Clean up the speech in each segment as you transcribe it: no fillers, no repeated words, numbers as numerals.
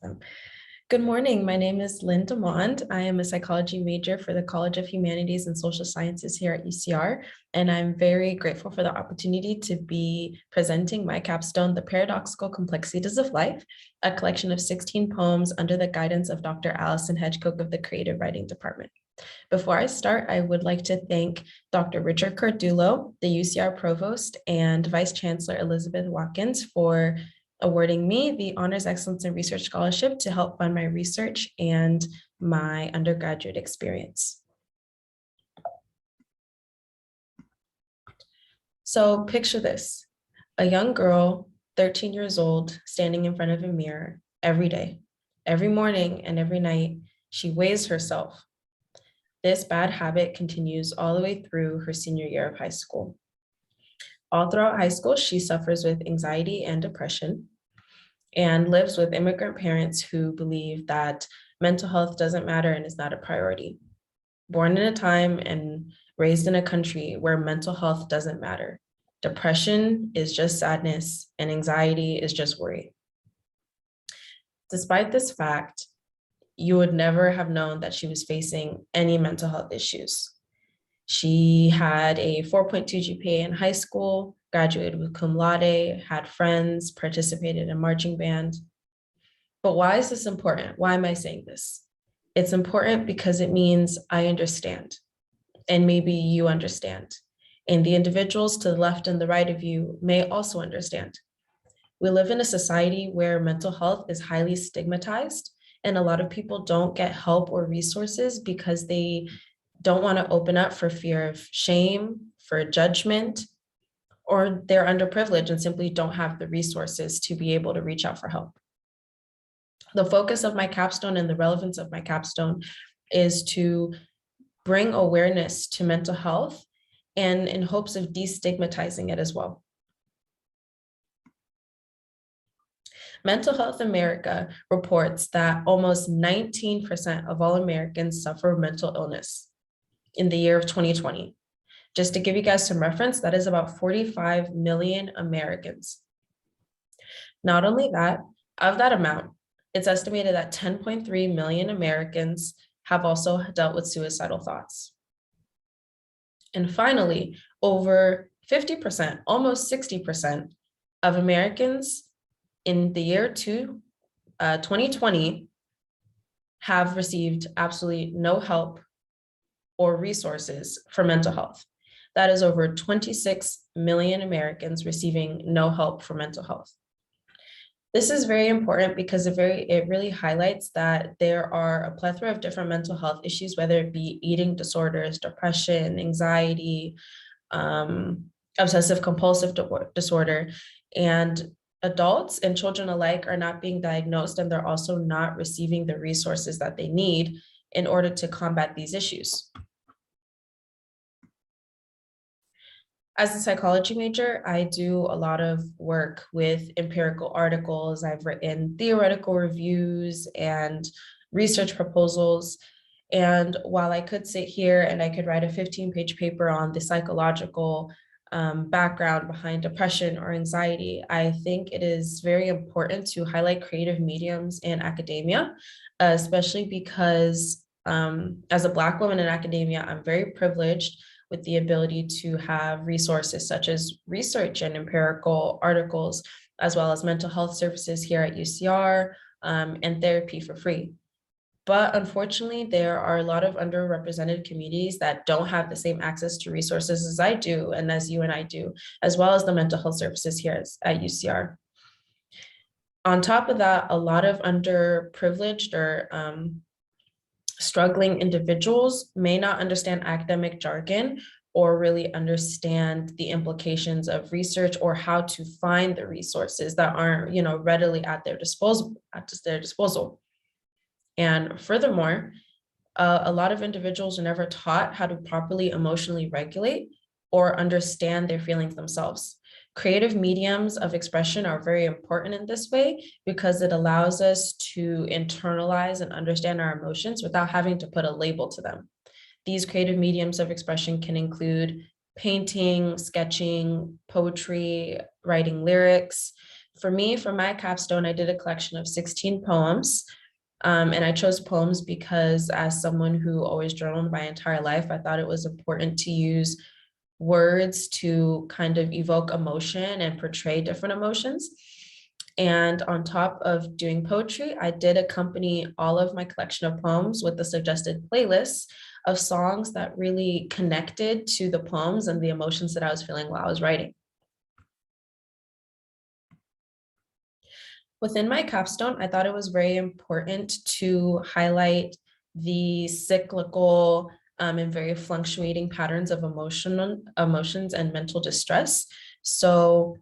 Awesome. Good morning. My name is Lynn Domond. I am a psychology major for the College of Humanities and Social Sciences here at UCR, and I'm very grateful for the opportunity to be presenting my capstone, The Paradoxical Complexities of Life, a collection of 16 poems under the guidance of Dr. Allison Hedgecock of the Creative Writing Department. Before I start, I would like to thank Dr. Richard Cordulo, the UCR Provost, and Vice Chancellor Elizabeth Watkins for awarding me the Honors Excellence in Research Scholarship to help fund my research and my undergraduate experience. So picture this, a young girl, 13 years old, standing in front of a mirror every day, every morning and every night. She weighs herself. This bad habit continues all the way through her senior year of high school. All throughout high school, she suffers with anxiety and depression and lives with immigrant parents who believe that mental health doesn't matter and is not a priority. Born in a time and raised in a country where mental health doesn't matter. Depression is just sadness and anxiety is just worry. Despite this fact, you would never have known that she was facing any mental health issues. She had a 4.2 GPA in high school, graduated with cum laude, had friends, participated in marching band. But why is this important? Why am I saying this? It's important because it means I understand, and maybe you understand. And the individuals to the left and the right of you may also understand. We live in a society where mental health is highly stigmatized, and a lot of people don't get help or resources because they don't want to open up for fear of shame, for judgment, or they're underprivileged and simply don't have the resources to be able to reach out for help. The focus of my capstone and the relevance of my capstone is to bring awareness to mental health and in hopes of destigmatizing it as well. Mental Health America reports that almost 19% of all Americans suffer mental illness in the year of 2020. Just to give you guys some reference, that is about 45 million Americans. Not only that, of that amount, it's estimated that 10.3 million Americans have also dealt with suicidal thoughts. And finally, over 50%, almost 60% of Americans in the year 2020 have received absolutely no help or resources for mental health. That is over 26 million Americans receiving no help for mental health. This is very important because it really highlights that there are a plethora of different mental health issues, whether it be eating disorders, depression, anxiety, obsessive compulsive disorder, and adults and children alike are not being diagnosed, and they're also not receiving the resources that they need in order to combat these issues. As a psychology major, I do a lot of work with empirical articles. I've written theoretical reviews and research proposals. And while I could sit here and I could write a 15-page paper on the psychological background behind depression or anxiety, I think it is very important to highlight creative mediums in academia, especially because as a Black woman in academia, I'm very privileged with the ability to have resources such as research and empirical articles, as well as mental health services here at UCR and therapy for free. But unfortunately, there are a lot of underrepresented communities that don't have the same access to resources as I do and as you and I do, as well as the mental health services here at UCR. On top of that, a lot of underprivileged or struggling individuals may not understand academic jargon or really understand the implications of research or how to find the resources that aren't, readily at their disposal. And furthermore, a lot of individuals are never taught how to properly emotionally regulate or understand their feelings themselves. Creative mediums of expression are very important in this way because it allows us to internalize and understand our emotions without having to put a label to them. These creative mediums of expression can include painting, sketching, poetry, writing lyrics, for me, for my capstone, I did a collection of 16 poems. And I chose poems because as someone who always journaled my entire life, I thought it was important to use words to kind of evoke emotion and portray different emotions. And on top of doing poetry, I did accompany all of my collection of poems with the suggested playlists of songs that really connected to the poems and the emotions that I was feeling while I was writing. Within my capstone, I thought it was very important to highlight the cyclical and very fluctuating patterns of emotions and mental distress. So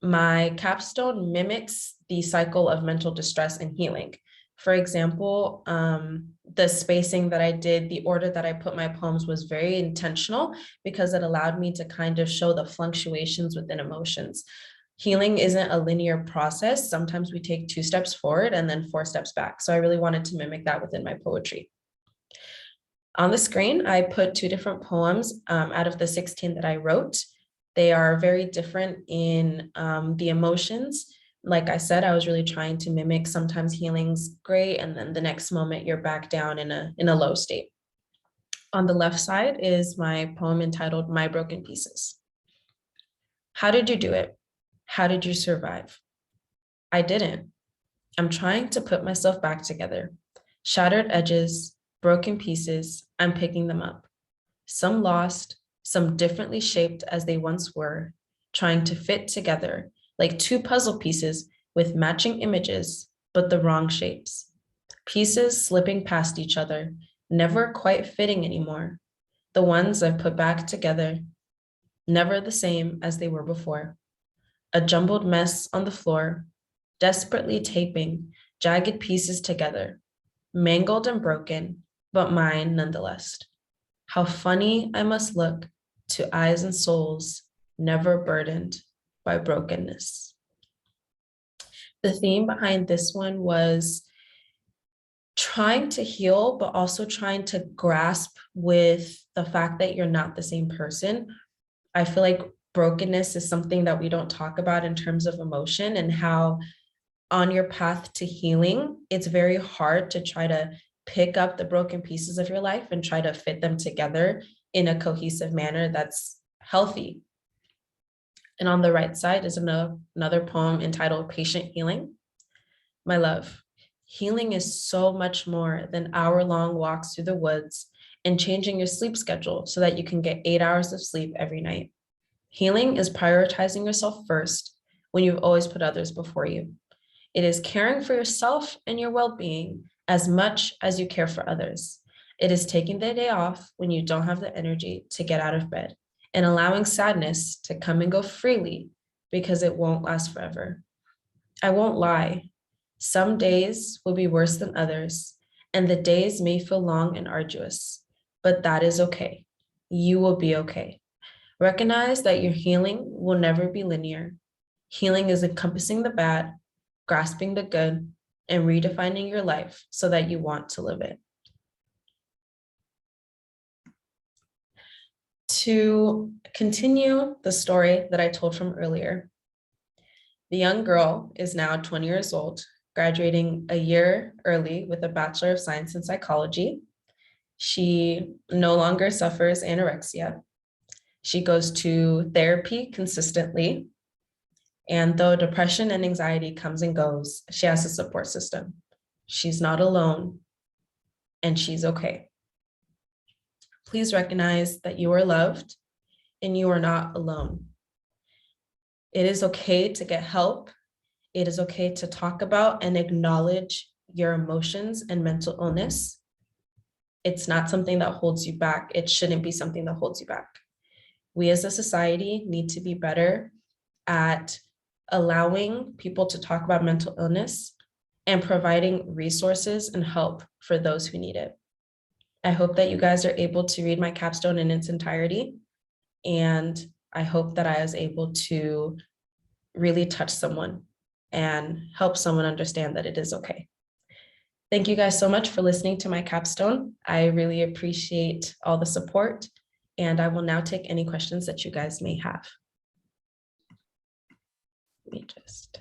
my capstone mimics the cycle of mental distress and healing. For example, the spacing that I did, the order that I put my poems was very intentional because it allowed me to kind of show the fluctuations within emotions. Healing isn't a linear process. Sometimes we take 2 steps forward and then 4 steps back. So I really wanted to mimic that within my poetry. On the screen, I put 2 different poems out of the 16 that I wrote. They are very different in the emotions. Like I said, I was really trying to mimic sometimes healing's great, and then the next moment you're back down in a low state. On the left side is my poem entitled My Broken Pieces. How did you do it? How did you survive? I didn't. I'm trying to put myself back together. Shattered edges, broken pieces, I'm picking them up. Some lost, some differently shaped as they once were, trying to fit together like 2 puzzle pieces with matching images, but the wrong shapes. Pieces slipping past each other, never quite fitting anymore. The ones I've put back together, never the same as they were before. A jumbled mess on the floor, desperately taping jagged pieces together, mangled and broken, but mine nonetheless. How funny I must look to eyes and souls never burdened by brokenness. The theme behind this one was trying to heal, but also trying to grasp with the fact that you're not the same person. I feel like brokenness is something that we don't talk about in terms of emotion, and how on your path to healing, it's very hard to try to pick up the broken pieces of your life and try to fit them together in a cohesive manner that's healthy. And on the right side is another poem entitled Patient Healing. My love, healing is so much more than hour-long walks through the woods and changing your sleep schedule so that you can get 8 hours of sleep every night. Healing is prioritizing yourself first when you've always put others before you. It is caring for yourself and your well-being as much as you care for others. It is taking the day off when you don't have the energy to get out of bed and allowing sadness to come and go freely because it won't last forever. I won't lie. Some days will be worse than others, and the days may feel long and arduous, but that is okay. You will be okay. Recognize that your healing will never be linear. Healing is encompassing the bad, grasping the good, and redefining your life so that you want to live it. To continue the story that I told from earlier, the young girl is now 20 years old, graduating a year early with a Bachelor of Science in Psychology. She no longer suffers anorexia. She goes to therapy consistently. And though depression and anxiety comes and goes, she has a support system. She's not alone, and she's okay. Please recognize that you are loved and you are not alone. It is okay to get help. It is okay to talk about and acknowledge your emotions and mental illness. It's not something that holds you back. It shouldn't be something that holds you back. We as a society need to be better at allowing people to talk about mental illness and providing resources and help for those who need it. I hope that you guys are able to read my capstone in its entirety. And I hope that I was able to really touch someone and help someone understand that it is okay. Thank you guys so much for listening to my capstone. I really appreciate all the support, and I will now take any questions that you guys may have. Let me just